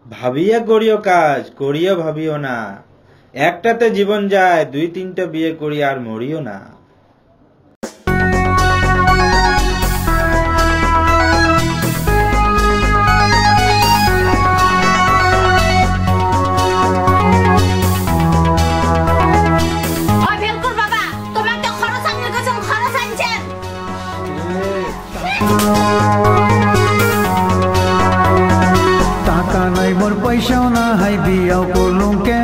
ভাবিয়া করিও কাজ, করিও ভাবিও না। একটাতে জীবন যায়, 2-3টা বিয়ে করি আর মরিও না। টাকা নাই মোর পয়সাও না হাই বিয়াও করলুম কে,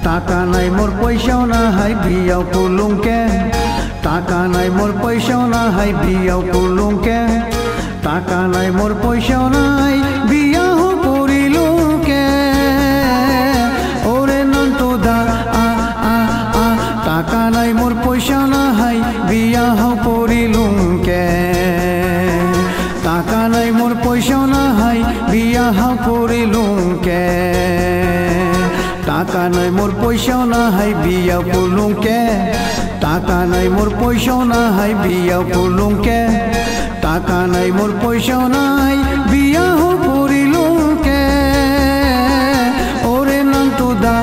টাকা নাই মোর পয়সাও না হাই বিয়াও করলুম কে, টাকা নাই মোর পয়সাও না হাই বিয়াও করলুম কে, টাকা নাই মোর পয়সাও নাই বিয়াও করিলুম কে। ওরে নন্টু দা টাকা নাই মোর পয়সা না হাই বিয়াও করিলুম কে, টাকা নাই মোর পয়সা না হাই বিয়াহ করিলুম কে, টাকা নাই মোর পয়সা না হাই বিয়া করলুম কে, টাকা নাই মোর পয়সা না হাই বিয়া করলুম কে, টাকা নাই মোর পয়সা নাই বিয়াহ করিলুম কে। ওরে নন্টু দা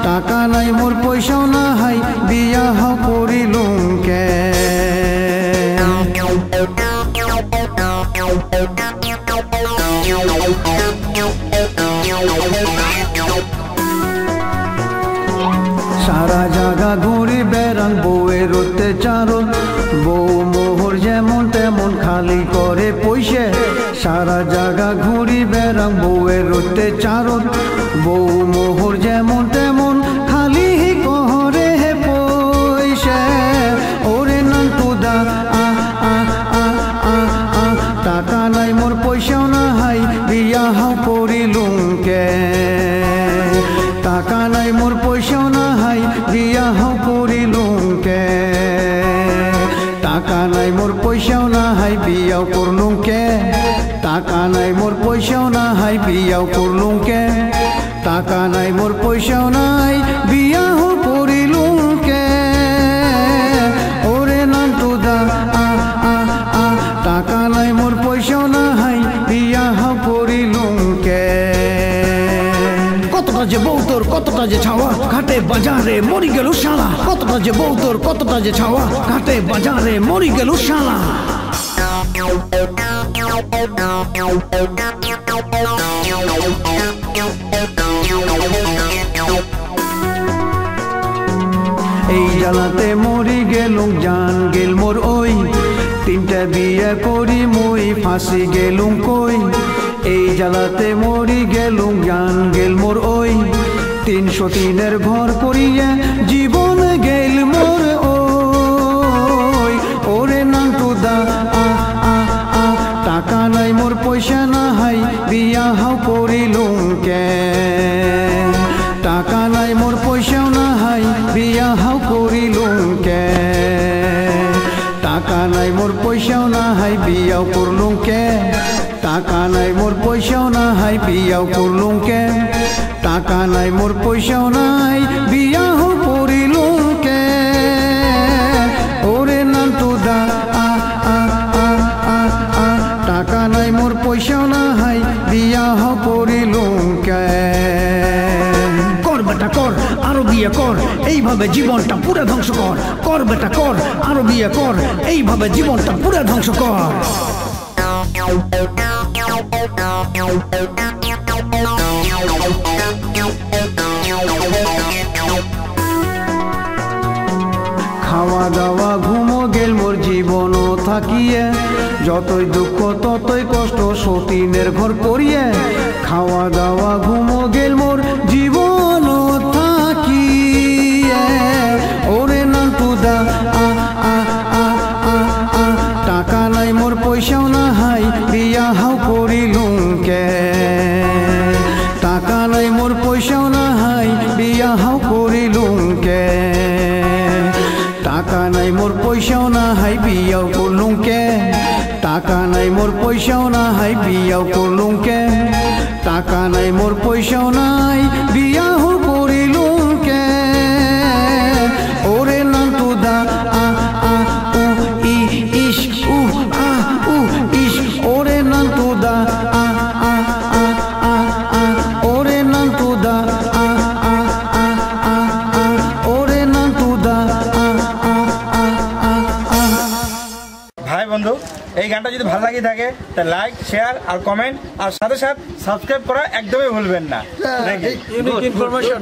টাকা নাই মোর পয়সা না হাই বিয়াহ করিলুম কে। সারা জায়গা ঘুরি বেড়াং বউয়ের অত্যাচারণ, বউ মোহর যেমন তেমন খালি করে পয়সা। সারা জায়গা ঘুরি বেড়াং বউয়ের অত্যাচারণ, বউ মোহর যেমন তেমন খালি করে পয়সা। ওরে নন্টু দা টাকা নাই মোর পয়সাও না হাই বিয়াহ করিলুম কে, টাকা নাই মোর পয়সাও না হাই বিয়াহ করিলুম কে, টাকা নাই মোর পয়সাও না হাই বিয়াও করলুম কে, টাকা নাই মোর পয়সাও না হাই বিয়াও করলুম কে, টাকা নাই মোর পয়সাও নাই বিয়াহ করিলুম কে। ওরে নন্টু দা টাকা নাই মোর পয়সাও না হাই বিয়াহ করিলুম কে। কতটা যে বউ তোর কতটা যে ছাওয়া, ঘাটে বাজারে মরি গেল শালা। কতটা যে বউ তোর কতটা যে ছাওয়া, ঘাটে বাজারে মরি গেল শালা। এই জ্বালাতে মরি গেলুম জান গেল মোর ওই, 3টা বিয়ে করি মুই ফাঁসি গেলুম কই। এই জ্বালাতে মরি গেলুম জান গেল মোর ওই, 303-এর ঘর করিয়া জীবন গেল মোর ওই। ওরে নন্টু দা টাকা নাই মোর পয়সা না হাই বিয়াহ করিলুম কে, টাকা নাই মোর পয়সাও না হাই বিয়াহ করিলুম কে, টাকা নাই মোর পয়সাও না হাই বিয়াও করলুম কে, টাকা নাই মোর পয়সাও না হাই বিয়াও করলুম কে, টাকা নাই মোর পয়সাও নাই বিয়াহ করিলুম কে। ওরে নন্টু দা টাকা নাই মোর পয়সাও না হাই বিয়াহ করিলুম কে। কর বেটা কর আরো বিয়ে কর, এইভাবে জীবনটা পুরো ধ্বংস কর। কর বেটা কর আরো বিয়ে কর, এইভাবে জীবনটা পুরো ধ্বংস কর। খাওয়া দাওয়া ঘুমো গেল মোর জীবনও থাকিয়ে, যতই দুঃখ ততই কষ্ট সতীনের ঘর করিয়ে। খাওয়া দাওয়া ঘুমো গেল মোর জীবনও থাকিয়ে। ওরে নন্টু দা টাকা নাই মোর পয়সাও না হাই বিয়াহ করিলুম কে, টাকা নাই মোর পয়সাও না হাই বিয়াহ করিলুম কে, টাকা নাই মোর পয়সাও না হাই বিয়াও করলুম কে, টাকা নাই মোর পয়সাও না হাই বিয়াও করলুম কে, টাকা নাই মোর পয়সাও নাই বিয়াহ করিলুম কে। ওরে নন্টু দা ইস ওরে নন্টু দা এই গানটা যদি ভালো লাগে থাকে তা লাইক শেয়ার আর কমেন্ট আর সাথে সাথে সাবস্ক্রাইব করা একদমই ভুলবেন না। Unique information.